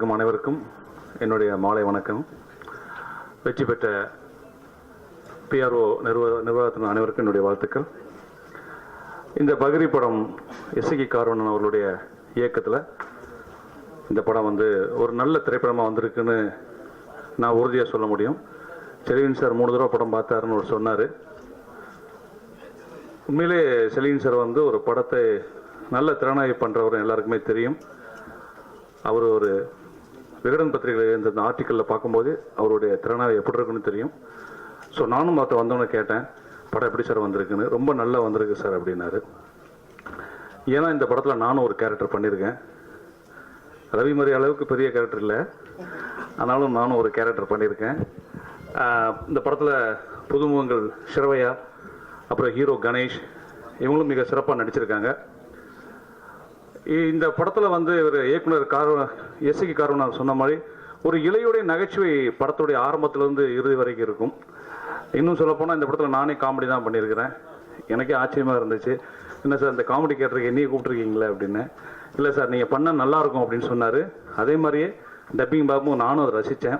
இருக்கும் அனைவருக்கும் என்னுடைய மாலை வணக்கம். வெற்றி பெற்ற PRO நிர்வாகத்தின் அனைவருக்கும் என்னுடைய வாழ்த்துக்கள். இந்த பகிரி படம் எஸ்கே கார்வணன் அவர்களுடைய இயக்கத்தில் இந்த படம் ஒரு நல்ல திரைப்படமாக வந்திருக்குன்னு நான் உறுதியாக சொல்ல முடியும். செலிவின் சார் 3 தடவை படம் பார்த்தாருன்னு சொன்னார். உண்மையிலே செலிவின் சார் ஒரு படத்தை நல்ல திறனாய்வு பண்ணுறவர் எல்லாருக்குமே தெரியும். அவர் ஒரு விகடன் பத்திரிகையில் இந்த ஆர்டிக்கலில் பார்க்கும்போது அவருடைய திறனாய்வு எப்படி இருக்குன்னு தெரியும். ஸோ நானும் பார்த்து வந்தோன்னே கேட்டேன், படம் எப்படி சார் வந்திருக்குன்னு. ரொம்ப நல்லா வந்திருக்கு சார் அப்படின்னாரு. ஏன்னா இந்த படத்தில் நானும் ஒரு கேரக்டர் பண்ணியிருக்கேன். ரவி மாதிரி அளவுக்கு பெரிய கேரக்டர் இல்லை, ஆனாலும் நானும் ஒரு கேரக்டர் பண்ணியிருக்கேன். இந்த படத்தில் புதுமுகங்கள் சிரவையா, அப்புறம் ஹீரோ கணேஷ், இவங்களும் மிக சிறப்பாக நடிச்சிருக்காங்க. இந்த படத்தில் ஒரு இயக்குனர் எஸ்கே கார்வணன் சொன்ன மாதிரி ஒரு இளையோடைய நகைச்சுவை படத்துடைய ஆரம்பத்திலேருந்து இறுதி வரைக்கும் இருக்கும். இன்னும் சொல்லப்போனால் இந்த படத்தில் நானே காமெடி தான் பண்ணியிருக்கிறேன். எனக்கே ஆச்சரியமாக இருந்துச்சு, என்ன சார் இந்த காமெடி கேட்டிருக்கேன், என்னையே கூப்பிட்ருக்கீங்களே அப்படின்னு. இல்லை சார் நீங்கள் பண்ணால் நல்லாயிருக்கும் அப்படின்னு சொன்னார். அதே மாதிரியே டப்பிங் பார்க்கும்போது நானும் அதை ரசித்தேன்.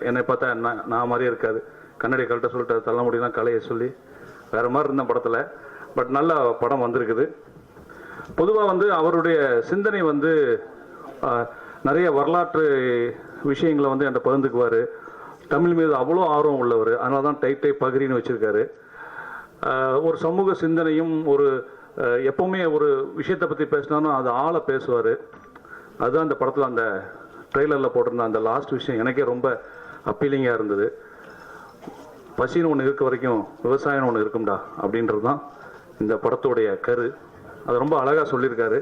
என்னை பார்த்தா நான் மாதிரியே இருக்காது, கண்ணாடி கழட்ட சொல்லிட்டு தள்ள முடியலாம் கலையை சொல்லி வேறு மாதிரி இருந்த படத்தில். பட் நல்ல படம் வந்திருக்குது. பொதுவாக அவருடைய சிந்தனை நிறைய வரலாற்று விஷயங்களை என்கிட்ட பகிர்ந்துக்குவார். தமிழ் மீது அவ்வளோ ஆர்வம் உள்ளவர். அதனால தான் டைப் பகிரின்னு வச்சுருக்காரு. ஒரு சமூக சிந்தனையும் எப்போவுமே ஒரு விஷயத்தை பற்றி பேசினாலும் அது ஆளை பேசுவார். அதுதான் அந்த படத்தில் அந்த ட்ரெய்லரில் போட்டிருந்த அந்த லாஸ்ட் விஷயம் எனக்கே ரொம்ப அப்பீலிங்காக இருந்தது. பசின்னு ஒன்று இருக்க வரைக்கும் விவசாயம்னு ஒன்று இருக்கும்டா அப்படின்றது தான் இந்த படத்துடைய கரு. அது ரொம்ப அழகாக சொல்லியிருக்காரு.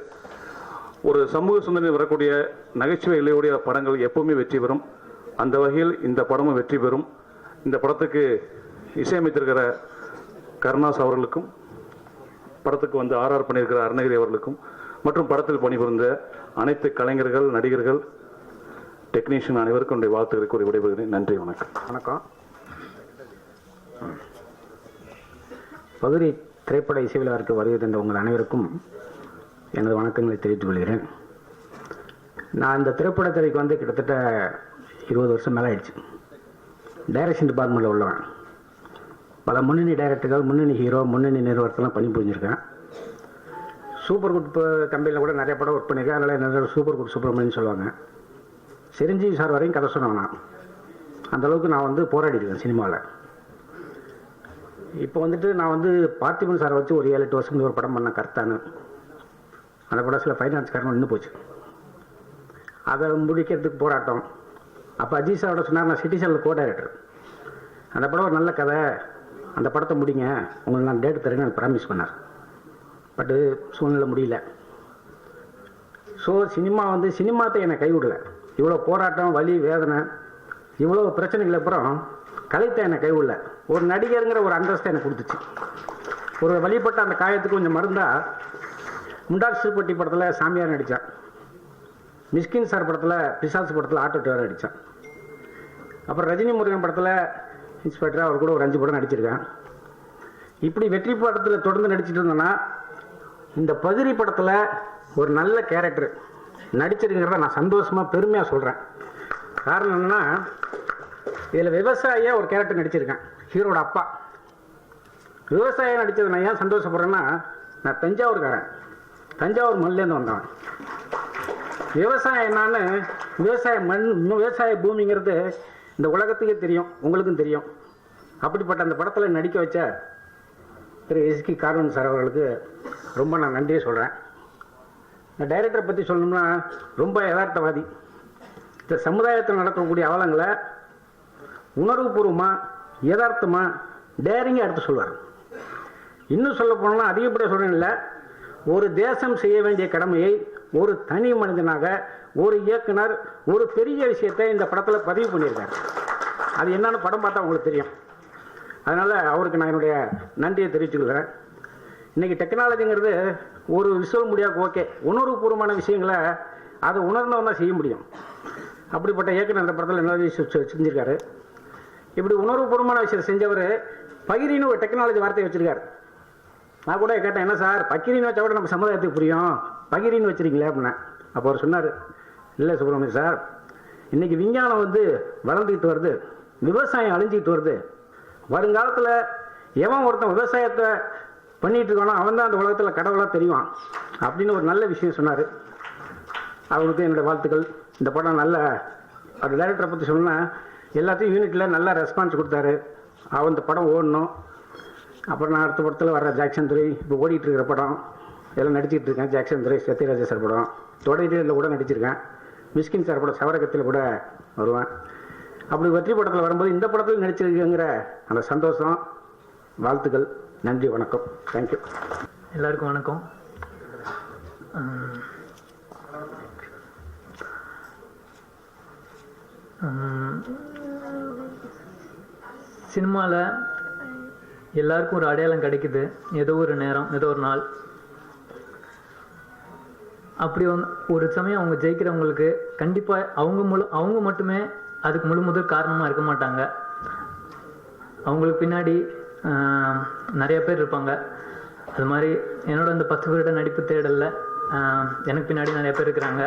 ஒரு சமூக சிந்தனை வரக்கூடிய நகைச்சுவை இலையுடைய படங்கள் எப்பவுமே வெற்றி பெறும். அந்த வகையில் இந்த படமும் வெற்றி பெறும். இந்த படத்துக்கு இசையமைத்திருக்கிற கருணாஸ் அவர்களுக்கும், படத்துக்கு ஆர்ஆர் பண்ணியிருக்கிற அருணகிரி அவர்களுக்கும், மற்றும் படத்தில் பணிபுரிந்த அனைத்து கலைஞர்கள், நடிகர்கள், டெக்னீஷியன் அனைவருக்கும் என்னுடைய வாழ்த்துக்களை கூறி விடைபெறுகிறேன். நன்றி, வணக்கம். வணக்கம். பகுதி திரைப்பட இசை விழாவிற்கு வருகை தந்த உங்கள் அனைவருக்கும் எனது வணக்கங்களை தெரிவித்துக் கொள்கிறேன். நான் இந்த திரைப்படத்துறைக்கு கிட்டத்தட்ட 20 வருஷம் மேலே ஆயிடுச்சு. டைரக்ஷன் டிபார்ட்மெண்ட்டில் உள்ளவன். பல முன்னணி டைரக்டர்கள், முன்னணி ஹீரோ, முன்னணி நிறுவனத்தெல்லாம் பணி புரிஞ்சிருக்கேன். சூப்பர் குட் கம்பெனியில் கூட நிறைய படம் ஒர்க் பண்ணியிருக்கேன். அதனால் நிறைய சூப்பர் குட் சுப்பிரமணியன்னு சொல்லுவாங்க. சிரஞ்சீவி சார் வரையும் கதை சொன்னவன் நான். அந்தளவுக்கு நான் போராடிருக்கேன் சினிமாவில். இப்போ நான் பார்த்திபன் சாரை வச்சு ஒரு 7-8 வருஷம் ஒரு படம் பண்ணேன், கர்த்தானு. அந்த படம் சில ஃபைனான்ஸ் காரணம் நின்று போச்சு. அதை முடிக்கிறதுக்கு போராட்டம். அப்போ அஜித் சாரோட சொன்னார், நான் சிட்டிசனில் கோ டைரக்டர். அந்த படம் ஒரு நல்ல கதை, அந்த படத்தை முடிங்க, உங்களுக்கு நான் டேட் தரேன்னு எனக்கு ப்ராமிஸ் பண்ணார். பட்டு சூழ்நிலை முடியல. ஸோ சினிமாத்தை என்னை கைவிடலை. இவ்வளோ போராட்டம், வலி, வேதனை, இவ்வளோ பிரச்சனைகள் அப்புறம் கலைத்தை என்னை கைவிடல. ஒரு நடிகருங்கிற ஒரு அந்தஸ்தை எனக்கு கொடுத்துச்சு. ஒரு வழிபட்ட அந்த காயத்துக்கு கொஞ்சம் மருந்தா முண்டார் சிறுபட்டி படத்தில் சாமியார் நடித்தான். மிஸ்கின் சார் படத்தில், பிசாசு படத்தில் ஆட்டோ டிரைவர் நடித்தான். அப்புறம் ரஜினி முருகன் படத்தில் இன்ஸ்பெக்டர், அவர் கூட ஒரு 5 படம் நடிச்சிருக்கேன். இப்படி வெற்றி படத்தில் தொடர்ந்து நடிச்சிட்டு இருந்தேன்னா, இந்த பகிரி படத்தில் ஒரு நல்ல கேரக்டர் நடிச்சிருக்கிறத நான் சந்தோஷமாக பெருமையாக சொல்கிறேன். காரணம் என்னன்னா, இதில் விவசாயியாக ஒரு கேரக்டர் நடிச்சிருக்கேன், ஹீரோட அப்பா. விவசாயம் நடித்தது நான் ஏன் சந்தோஷப்படுறேன்னா, நான் தஞ்சாவூர்காரன், தஞ்சாவூர் மண்லேருந்து வந்தவன். விவசாயம் என்னான்னு, விவசாய மண், விவசாய பூமிங்கிறது இந்த உலகத்துக்கே தெரியும், உங்களுக்கும் தெரியும். அப்படிப்பட்ட அந்த படத்தில் நடிக்க வச்ச திரு எஸ்கே கார்வணன் சார் அவர்களுக்கு ரொம்ப நான் நன்றியை சொல்கிறேன். இந்த டைரக்டரை பற்றி சொல்லணும்னா ரொம்ப யதார்த்தவாதி. இந்த சமுதாயத்தில் நடக்கக்கூடிய அவலங்களை உணர்வுபூர்வமாக, யதார்த்தமாக, டேரிங்காக எடுத்து சொல்வார். இன்னும் சொல்ல போனோம்னா, அதிகப்படியாக சொல்கிறேன் இல்லை, ஒரு தேசம் செய்ய வேண்டிய கடமையை ஒரு தனி மனிதனாக ஒரு இயக்குனர் ஒரு பெரிய விஷயத்தை இந்த படத்தில் பதிவு பண்ணியிருக்கார். அது என்னன்னு படம் பார்த்தா உங்களுக்கு தெரியும். அதனால் அவருக்கு நான் என்னுடைய நன்றியை தெரிவிச்சுக்கிறேன். இன்றைக்கி டெக்னாலஜிங்கிறது ஒரு விஷுவல் மீடியாவுக்கு ஓகே, உணர்வுபூர்வமான விஷயங்களை அதை உணர்ந்தவன் தான் செய்ய முடியும். அப்படிப்பட்ட இயக்குனர் இந்த படத்தில் என்ன செஞ்சுருக்காரு. இப்படி உணர்வுபூர்வமான விஷயத்தை செஞ்சவர் பகிரின்னு ஒரு டெக்னாலஜி வார்த்தையை வச்சுருக்காரு. நான் கூட கேட்டேன், என்ன சார் பகிரின்னு வச்சா கூட நம்ம சமுதாயத்துக்கு புரியும், பகிரின்னு வச்சுருக்கீங்களே அப்படின்னா. அப்போ அவர் சொன்னார், இல்லை சுப்பிரமணியம் சார், இன்னைக்கு விஞ்ஞானம் வந்து வளர்ந்துக்கிட்டு வருது, விவசாயம் அழிஞ்சிக்கிட்டு வருது. வருங்காலத்தில் எவன் ஒருத்தன் விவசாயத்தை பண்ணிட்டு இருக்கானோ அவன் தான் அந்த உலகத்தில் கடவுளாக தெரியும் அப்படின்னு ஒரு நல்ல விஷயம் சொன்னார். அவருக்கு என்னுடைய வாழ்த்துக்கள். இந்த படம் நல்ல ஒரு டைரக்டரை பற்றி சொன்னால் எல்லாத்தையும் யூனிட்டில் நல்ல ரெஸ்பான்ஸ் கொடுத்தாரு. அவன் இந்த படம் ஓடணும். அப்புறம் நான் அடுத்த படத்தில் வர்ற ஜாக்சன் துரை, இப்போ ஓடிட்டு இருக்கிற படம் எல்லாம் நடிச்சிட்டு இருக்கேன். ஜாக்சன் துரை, சத்யராஜா சார் படம் தொடரில் கூட நடிச்சிருக்கேன். மிஸ்கின் சார் படம் சவரகத்தில் கூட வருவேன். அப்படி வெற்றி படத்தில் வரும்போது இந்த படத்தில் நடிச்சிருக்குங்கிற அந்த சந்தோஷம், வாழ்த்துக்கள், நன்றி, வணக்கம், தேங்க்யூ. எல்லாருக்கும் வணக்கம். சினிமாவில் எல்லாருக்கும் ஒரு அடையாளம் கிடைக்குது, ஏதோ ஒரு நேரம், ஏதோ ஒரு நாள். அப்படி ஒரு சமயம் அவங்க ஜெயிக்கிறவங்களுக்கு கண்டிப்பாக அவங்க மட்டுமே அதுக்கு முதல் காரணமாக இருக்க மாட்டாங்க. அவங்களுக்கு பின்னாடி நிறைய பேர் இருப்பாங்க. அது மாதிரி என்னோட இந்த 10 வருட நடிப்பு தேடலில் எனக்கு பின்னாடி நிறைய பேர் இருக்கிறாங்க.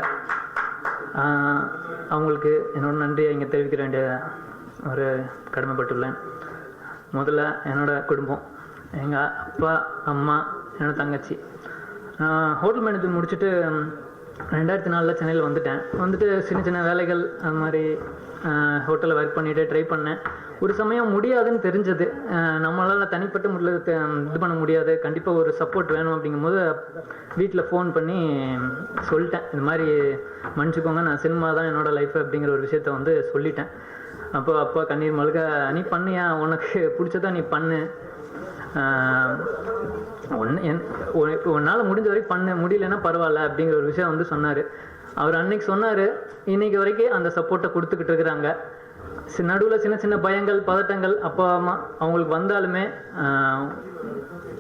அவங்களுக்கு என்னோட நன்றியை இங்கே தெரிவிக்க வேண்டிய ஒரு கடமைப்பட்டுள்ளேன். முதல்ல என்னோட குடும்பம், எங்கள் அப்பா, அம்மா, என்னோட தங்கச்சி. ஹோட்டல் மேனேஜர் முடிச்சுட்டு 2004 சென்னையில் வந்துட்டு சின்ன சின்ன வேலைகள் அது மாதிரி ஹோட்டலில் ஒர்க் பண்ணிவிட்டு ட்ரை பண்ணேன். ஒரு சமயம் முடியாதுன்னு தெரிஞ்சது. நம்மளால் தனிப்பட்ட முறையில் இது பண்ண முடியாது, கண்டிப்பாக ஒரு சப்போர்ட் வேணும். அப்படிங்கும்போது வீட்டில் ஃபோன் பண்ணி சொல்லிட்டேன், இது மாதிரி மன்னிச்சுக்கோங்க, நான் சினிமா தான் என்னோடய லைஃப் அப்படிங்கிற ஒரு விஷயத்த வந்து சொல்லிட்டேன். அப்போ அப்பா கண்ணீர் மல்க, நீ பண்ணியா, உனக்கு பிடிச்சதா நீ பண்ணு, உன்னால் முடிஞ்ச வரைக்கும் பண்ணு, முடியலன்னா பரவாயில்ல அப்படிங்கிற ஒரு விஷயம் வந்து சொன்னார். அவர் அன்னைக்கு சொன்னார். இன்னைக்கு வரைக்கும் அந்த சப்போர்ட்டை கொடுத்துக்கிட்டு இருக்கிறாங்க. நடுவில் சின்ன சின்ன பயங்கள், பதட்டங்கள் அப்பா அம்மா அவங்களுக்கு வந்தாலுமே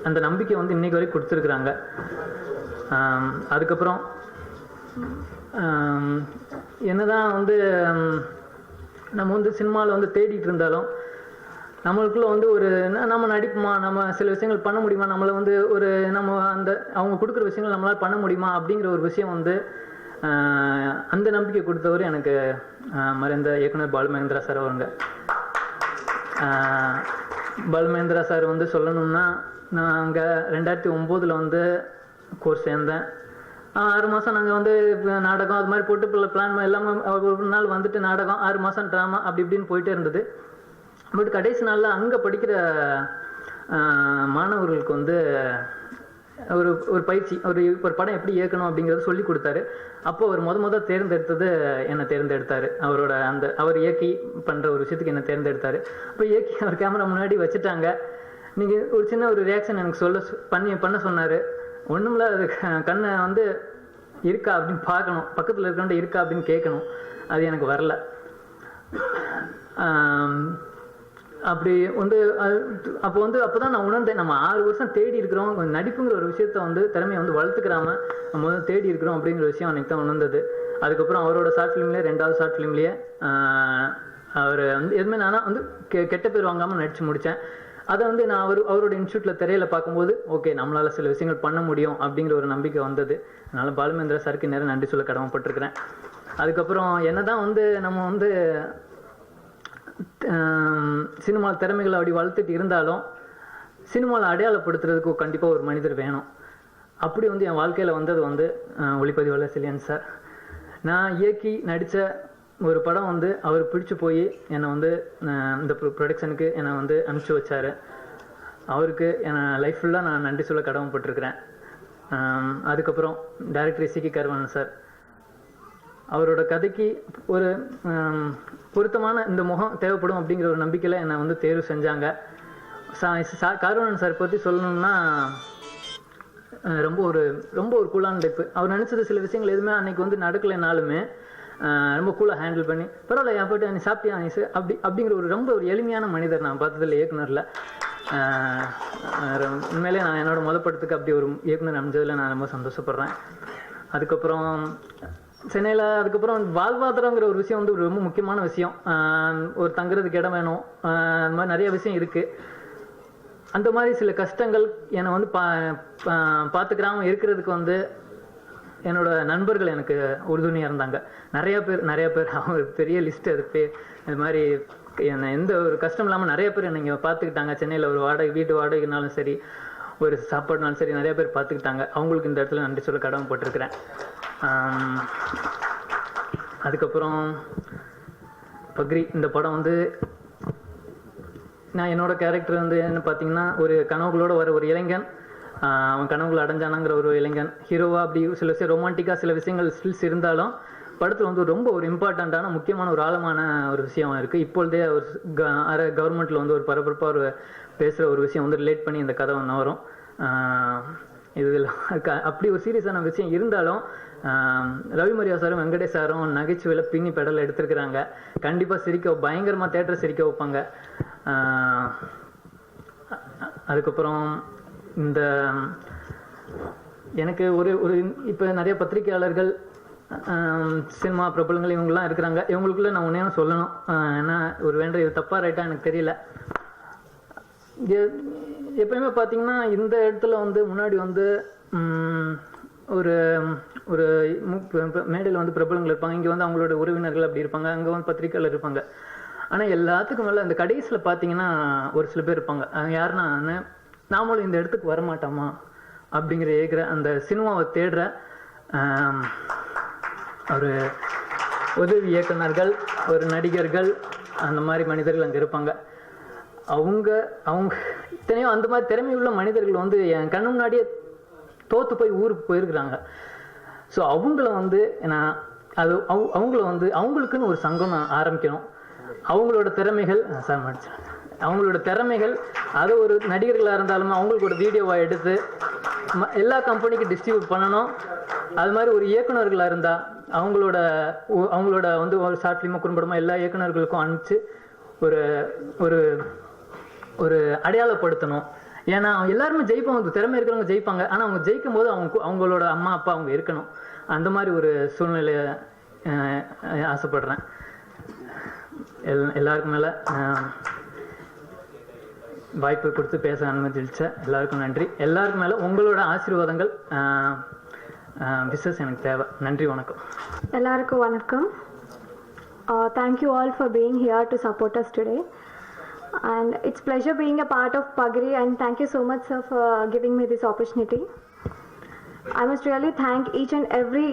அந்த நம்பிக்கை வந்து இன்னைக்கு வரைக்கும் கொடுத்துருக்குறாங்க. அதுக்கப்புறம் என்னதான் வந்து நம்ம வந்து சினிமாவில் வந்து தேடிட்டு இருந்தாலும் நம்மளுக்குள்ள வந்து ஒரு நம்ம நடிப்புமா, நம்ம சில விஷயங்கள் பண்ண முடியுமா, நம்மளை வந்து ஒரு நம்ம அந்த அவங்க கொடுக்குற விஷயங்கள் நம்மளால் பண்ண முடியுமா அப்படிங்கிற ஒரு விஷயம் வந்து அந்த நம்பிக்கை கொடுத்தவர் எனக்கு மறைந்த இயக்குனர் பாலுமகேந்திரா சார் அவருங்க. பாலுமகேந்திரா சார் வந்து சொல்லணும்னா, நான் அங்கே 2009 வந்து கோர்ஸ் சேர்ந்தேன். 6 மாதம் நாங்கள் வந்து நாடகம் அது மாதிரி போட்டு பிளான் எல்லாமே ஒரு நாள் வந்துட்டு நாடகம், 6 மாதம் ட்ராமா அப்படி இப்படின்னு போயிட்டே இருந்தது. பட் கடைசி நாளில் அங்கே படிக்கிற மாணவர்களுக்கு வந்து ஒரு பயிற்சி, ஒரு படம் எப்படி இயக்கணும் அப்படிங்கிறத சொல்லி கொடுத்தாரு. அப்போ அவர் முதல் தேர்ந்தெடுத்தது என்னை தேர்ந்தெடுத்தார். அவர் இயக்கி பண்ணுற ஒரு விஷயத்துக்கு என்னை தேர்ந்தெடுத்தார். அப்போ இயக்கி அவர் கேமரா முன்னாடி வச்சுட்டாங்க. நீங்கள் ஒரு சின்ன ஒரு ரியாக்ஷன் எனக்கு பண்ண சொன்னார். ஒன்றுமில்ல, அது கண்ணை வந்து இருக்கா அப்படின்னு பார்க்கணும், பக்கத்தில் இருக்கணும் இருக்கா அப்படின்னு கேட்கணும். அது எனக்கு வரல. அப்படி வந்து அப்போ தான் நான் உணர்ந்தேன், நம்ம 6 வருஷம் தேடி இருக்கிறோம், நடிப்புங்கிற ஒரு விஷயத்த வந்து திறமையை வந்து வளர்த்துக்கிறாம நம்ம வந்து தேடி இருக்கிறோம் அப்படிங்கிற விஷயம் அன்றைக்கி தான் உணர்ந்தது. அதுக்கப்புறம் அவரோட ஷார்ட் ஃபிலிம்லேயே 2வது ஷார்ட் ஃபிலிம்லேயே அவர் வந்து எதுவுமே நானாக வந்து கெட்ட பேர் வாங்காமல் நடித்து முடித்தேன். அதை வந்து நான் அவரோட இன்ஸ்டியூட்டில் திரையில் பார்க்கும்போது ஓகே, நம்மளால் சில விஷயங்கள் பண்ண முடியும் அப்படிங்கிற ஒரு நம்பிக்கை வந்தது. அதனால் பாலுமகேந்திரா சாருக்கு நேரம் நன்றி சொல்ல கடமைப்பட்டிருக்கிறேன். அதுக்கப்புறம் என்ன தான் வந்து நம்ம வந்து சினிமா திறமைகளை அப்படி வளர்த்துட்டு இருந்தாலும் சினிமாவில் அடையாளப்படுத்துறதுக்கு கண்டிப்பாக ஒரு மனிதர் வேணும். அப்படி வந்து என் வாழ்க்கையில் வந்தது வந்து ஒளிப்பதிவாளர் செல்லியன் சார். நான் இயக்கி நடித்த ஒரு படம் வந்து அவர் பிடிச்சி போய் என்னை வந்து இந்த ப்ரொடக்ஷனுக்கு என்னை வந்து அனுப்பிச்சி வச்சார். அவருக்கு என்னை லைஃப் ஃபுல்லாக நான் நன்றி சொல்ல கடமைப்பட்டிருக்கிறேன். அதுக்கப்புறம் டைரக்டர் சி.கே. கருவாணன் சார், அவரோட கதைக்கு ஒரு பொருத்தமான இந்த முகம் தேவைப்படும் அப்படிங்கிற ஒரு நம்பிக்கையில் என்னை வந்து தேர்வு செஞ்சாங்க. கருவாணன் சார் பற்றி சொல்லணும்னா ரொம்ப ஒரு கூலான டைப்பு. அவர் நினச்சது சில விஷயங்கள் எதுவுமே அன்னைக்கு வந்து நடக்கலைனாலுமே ரொம்ப கூலாக ஹேண்டில் பண்ணி பரவாயில்ல என் போய்ட்டு நீ சாப்பிட்டியா நீ அப்படிங்கிற ரொம்ப ஒரு எளிமையான மனிதர் நான் பார்த்ததில்ல இயக்குனரில். உண்மையிலே நான் என்னோட படத்துக்கு அப்படி ஒரு இயக்குனர் அமைஞ்சதில் நான் ரொம்ப சந்தோஷப்படுறேன். அதுக்கப்புறம் சென்னையில் அதுக்கப்புறம் வாழ்வாதாரங்கிற ஒரு விஷயம் வந்து ரொம்ப முக்கியமான விஷயம். ஒரு தங்குறதுக்கு இடம் வேணும், அந்த மாதிரி நிறைய விஷயம் இருக்குது. அந்த மாதிரி சில கஷ்டங்கள் என்னை வந்து பார்த்துக்கிறாம இருக்கிறதுக்கு வந்து என்னோட நண்பர்கள் எனக்கு உறுதுணையாக இருந்தாங்க. நிறைய பேர் அவங்க பெரிய லிஸ்ட் அது இது மாதிரி என்னை எந்த ஒரு கஷ்டம் இல்லாமல் நிறைய பேர் என்னை இங்கே பார்த்துக்கிட்டாங்க. சென்னையில் ஒரு வீட்டு வாடகைனாலும் சரி, ஒரு சாப்பாடுனாலும் சரி, நிறைய பேர் பார்த்துக்கிட்டாங்க. அவங்களுக்கு இந்த இடத்துல நன்றி சொல்ல கடமைப்பட்டிருக்கிறேன். அதுக்கப்புறம் பக்ரி இந்த படம் வந்து நான் என்னோட கேரக்டர் வந்து என்ன பார்த்தீங்கன்னா, ஒரு கனவுகளோட வர ஒரு இளைஞன், அவன் கனவுகள் அடைஞ்சானாங்கிற ஒரு இளைஞன் ஹீரோவா. அப்படி சில விஷயம் ரொமான்டிக்காக சில விஷயங்கள் ஸ்டில்ஸ் இருந்தாலும் படத்தில் வந்து ரொம்ப ஒரு இம்பார்ட்டண்ட்டான முக்கியமான ஒரு ஆழமான ஒரு விஷயம் இருக்குது. இப்பொழுதே ஒரு கவர்மெண்ட்டில் வந்து ஒரு பரபரப்பாக ஒரு பேசுகிற ஒரு விஷயம் வந்து ரிலேட் பண்ணி இந்த கதை ஒன்று வரும். இதில் அப்படி ஒரு சீரியஸான விஷயம் இருந்தாலும் ரவி மரியா சாரும் வெங்கடேஷ் சாரும் நகைச்சுவையில் பின்னி பெடல் எடுத்திருக்கிறாங்க. கண்டிப்பாக பயங்கரமாக தேட்டரை சிரிக்க வைப்பாங்க. அதுக்கப்புறம் இந்த எனக்கு ஒரு இப்போ நிறைய பத்திரிகையாளர்கள், சினிமா பிரபலங்கள் இவங்கெல்லாம் இருக்கிறாங்க. இவங்களுக்குள்ள நான் ஒன்றே சொல்லணும். ஏன்னா ஒரு இது தப்பாக ரைட்டாக எனக்கு தெரியல. எப்பயுமே பார்த்தீங்கன்னா இந்த இடத்துல வந்து முன்னாடி வந்து ஒரு ஒரு மேடையில் வந்து பிரபலங்கள் இருப்பாங்க, இங்கே வந்து அவங்களோட உறவினர்கள் அப்படி இருப்பாங்க, அங்கே வந்து பத்திரிகையாளர் இருப்பாங்க. ஆனால் எல்லாத்துக்கும் மேலே இந்த கடைசியில் பார்த்தீங்கன்னா ஒரு சில பேர் இருப்பாங்க. யாருன்னா, நாமளும் இந்த இடத்துக்கு வரமாட்டோமா அப்படிங்கிற அந்த சினிமாவை தேடுற ஒரு உதவி இயக்குனர்கள், ஒரு நடிகர்கள், அந்த மாதிரி மனிதர்கள் அங்கே இருப்பாங்க. அவங்க இத்தனையோ அந்த மாதிரி திறமையுள்ள மனிதர்கள் வந்து என் கண்ணு முன்னாடியே தோற்று போய் ஊருக்கு போயிருக்கிறாங்க. ஸோ அவங்கள வந்து நான் அவங்கள வந்து அவங்களுக்குன்னு ஒரு சங்கம் நான் ஆரம்பிக்கணும். அவங்களோட திறமைகள் அது ஒரு நடிகர்களாக இருந்தாலும் அவங்களுக்கு ஒரு வீடியோவை எடுத்து எல்லா கம்பெனிக்கும் டிஸ்ட்ரிபியூட் பண்ணணும். அது மாதிரி ஒரு இயக்குநர்களாக இருந்தால் அவங்களோட வந்து ஒரு ஷார்ட் ஃபிலிமோ குறும்படமோ எல்லா இயக்குநர்களுக்கும் அனுப்பிச்சு ஒரு ஒரு ஒரு அடையாளப்படுத்தணும். ஏன்னா அவங்க எல்லாருமே ஜெயிப்பாங்க, திறமை இருக்கிறவங்க ஜெயிப்பாங்க. ஆனால் அவங்க ஜெயிக்கும் போது அவங்களோட அம்மா அப்பா அவங்க இருக்கணும். அந்த மாதிரி ஒரு சூழ்நிலையை ஆசைப்படுறேன். எல்லாருக்கும் மேலே வாய்ப்பு கொடுத்து பேச அனுமதிச்ச எல்லாருக்கும் நன்றி. எல்லாருக்கும் மேலே உங்களோட ஆசீர்வாதங்கள் பிஸ்னஸ் எனக்கு தேவை. நன்றி, வணக்கம். எல்லாருக்கும் வணக்கம். Thank you all for being here to support us today. And it's pleasure being a part of Pagri, and thank you so much, sir, for giving me this opportunity. I must really thank each and every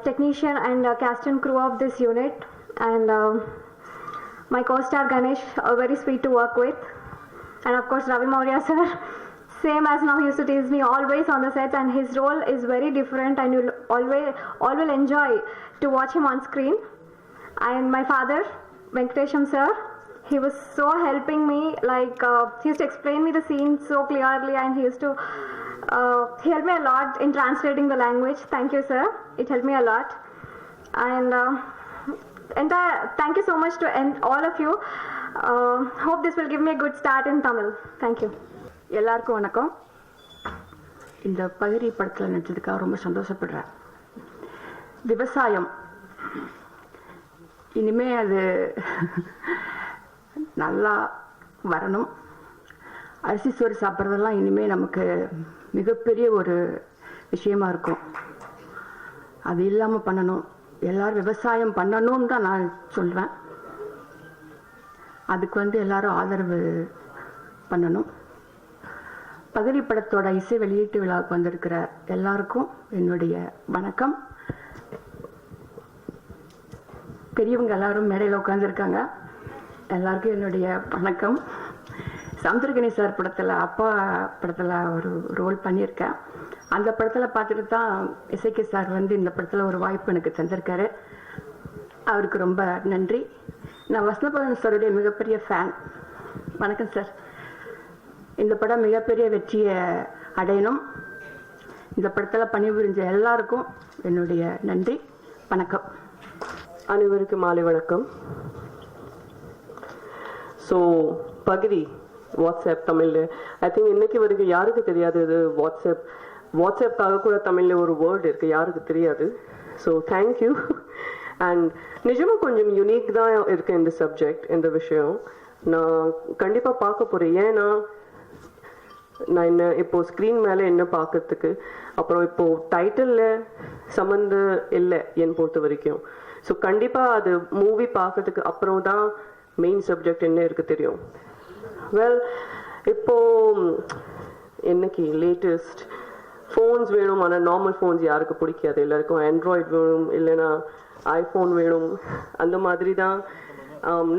technician and cast and crew of this unit, and my co-star Ganesh, very sweet to work with, and of course Ravi Maurya sir, same as now he used to tease me always on the sets, and his role is very different, and you'll always enjoy to watch him on screen. And my father Venkatesham sir, he was so helping me, like he used to explain me the scene so clearly, and he used to he helped me a lot in translating the language. Thank you sir, it helped me a lot. And thank you so much to all of you. Hope this will give me a good start in Tamil. Thank you. எல்லாருக்கும் வணக்கம். இந்த பகிரி படத்தில் நடிச்சதுக்காக ரொம்ப சந்தோஷப்படுறேன். விவசாயம் இனிமே அது நல்லா வரணும். அரிசி சோறு சாப்பிட்றதெல்லாம் இனிமே நமக்கு மிகப்பெரிய ஒரு விஷயமா இருக்கும். அது இல்லாமல் பண்ணணும். எல்லாரும் விவசாயம் பண்ணணும்னு தான் நான் சொல்வேன். அதுக்கு எல்லாரும் ஆதரவு பண்ணணும். பகிரி படத்தோட இசை வெளியீட்டு விழாவுக்கு வந்திருக்கிற எல்லாருக்கும் என்னுடைய வணக்கம். பெரியவங்க எல்லாரும் மேடையில் உட்காந்துருக்காங்க. எல்லாருக்கும் என்னுடைய வணக்கம். சமுத்திரகனி சார் படத்தில் அப்பா படத்தில் ஒரு ரோல் பண்ணியிருக்கேன். அந்த படத்தில் பார்த்துட்டு தான் இசைக்கு சார் இந்த படத்தில் ஒரு வாய்ப்பு எனக்கு தந்திருக்காரு. அவருக்கு ரொம்ப நன்றி. நான் வசந்தபவன் சாருடைய மிகப்பெரிய ஃபேன். வணக்கம் சார். இந்த படம் மிகப்பெரிய வெற்றியை அடையணும். இந்த படத்தில் பணிபுரிஞ்ச எல்லாருக்கும் என்னுடைய நன்றி, வணக்கம். அனைவருக்கும் மாலை வணக்கம். ஸோ பகிரி வாட்ஸ்அப் தமிழில் ஐ திங்க் இன்னைக்கு வரைக்கும் யாருக்கு தெரியாது இது வாட்ஸ்அப்காக கூட தமிழில் ஒரு வேர்டு இருக்குது, யாருக்கு தெரியாது. So thank you. அண்ட் நிஜமாக கொஞ்சம் யூனிக் தான் இருக்குது இந்த சப்ஜெக்ட், இந்த விஷயம். நான் கண்டிப்பாக பார்க்க போகிறேன். ஏன்னா நான் என்ன இப்போ ஸ்க்ரீன் மேலே என்ன பார்க்கறதுக்கு, அப்புறம் இப்போ டைட்டிலில் சம்மந்தம் இல்லை என் பொறுத்த வரைக்கும். ஸோ கண்டிப்பாக அது மூவி பார்க்கறதுக்கு அப்புறம் தான் மெயின் சப்ஜெக்ட் என்ன இருக்குது தெரியும். வெல், இப்போ என்னைக்கு லேட்டஸ்ட் ஃபோன்ஸ் வேணும், ஆனால் நார்மல் ஃபோன்ஸ் யாருக்கு பிடிக்காது, எல்லாருக்கும் ஆண்ட்ராய்ட் வேணும், இல்லைன்னா ஐஃபோன் வேணும். அந்த மாதிரி தான்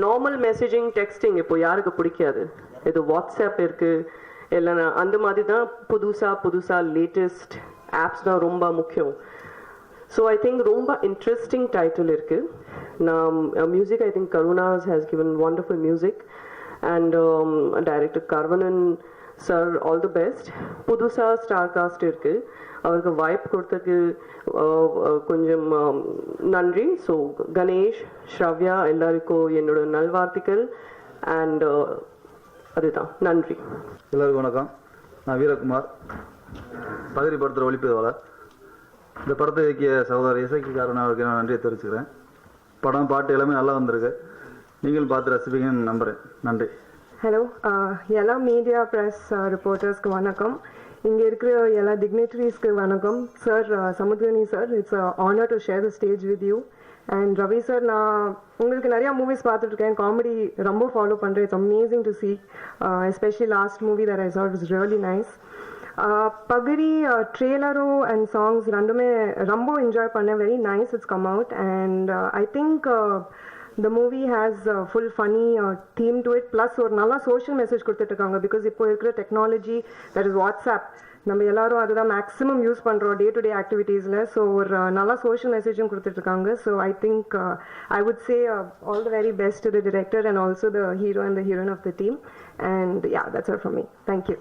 நார்மல் மெசேஜிங் டெக்ஸ்டிங் இப்போ யாருக்கு பிடிக்காது, இது வாட்ஸ்அப் இருக்குது இல்லைன்னா அந்த மாதிரி தான் புதுசாக லேட்டஸ்ட் ஆப்ஸ் தான் ரொம்ப முக்கியம். ஸோ ஐ திங்க் ரொம்ப இன்ட்ரெஸ்டிங் டைட்டில் இருக்குது. நான் மியூசிக் I think Karunas has given wonderful music and director Karvanan sir all the best. புதுசாக ஸ்டார் காஸ்ட் இருக்குது, அவருக்கு வாய்ப்பு கொடுத்ததுக்கு கொஞ்சம் நன்றி. ஸோ கணேஷ், ஸ்ரவ்யா எல்லாருக்கும் என்னோட நல்வாழ்த்துக்கள். அண்ட் அதுதான், நன்றி. எல்லாருக்கும் வணக்கம். நான் வீரகுமார், பகுதி படத்தில் ஒளிப்பதிவாளர். இந்த படத்தை இயக்கிய சகோதரர் இசைக்கு காரணம் நான் நன்றியை தெரிவிச்சுக்கிறேன். படம் பாட்டு எல்லாமே நல்லா வந்திருக்கு, நீங்களும் பார்த்து ரசிப்பீங்கன்னு நம்புகிறேன். நன்றி. ஹலோ, எல்லா மீடியா ப்ரெஸ் ரிப்போர்ட்டர்ஸ்க்கு வணக்கம். இங்கே இருக்கிற எல்லா டிக்னிட்டரிஸ்க்கு வணக்கம். Sir Samuthirakani sir, it's honour to share the stage with you. And Ravi sir, நான் உங்களுக்கு நிறையா மூவிஸ் பார்த்துட்ருக்கேன், காமெடி ரொம்ப ஃபாலோ பண்ணுறேன். It's amazing to see, especially last movie that I saw, it was really nice. Pagari ட்ரெய்லரும் அண்ட் சாங்ஸ் ரெண்டுமே ரொம்ப enjoy பண்ணேன். Very nice, it's come out. And I think the movie has a full funny theme to it, plus ஒரு நல்ல social message கொடுத்துட்ருக்காங்க. Because இப்போ இருக்கிற technology, that is WhatsApp, நம்ம எல்லாரும் அதுதான் மேக்ஸிமம் யூஸ் பண்ணுறோம் டே டு டே ஆக்டிவிட்டீஸில். ஸோ ஒரு நல்ல சோஷியல் மெசேஜும் கொடுத்துட்ருக்காங்க. So I think I would say all the very best to the director and also the hero and the heroine of the team. And yeah, that's all from me. Thank you.